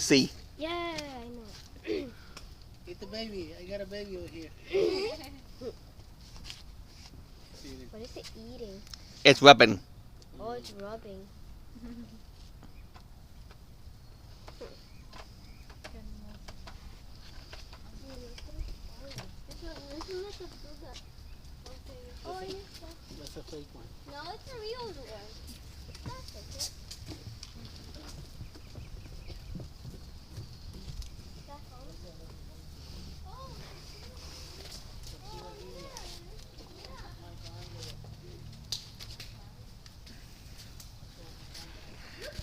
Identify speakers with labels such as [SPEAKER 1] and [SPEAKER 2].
[SPEAKER 1] C.
[SPEAKER 2] Yeah, I know.
[SPEAKER 3] Eat the baby. I got a baby over here.
[SPEAKER 2] What is it eating?
[SPEAKER 1] It's rubbing.
[SPEAKER 2] Oh, it's rubbing.
[SPEAKER 3] That's a fake one.
[SPEAKER 2] No, it's a real one.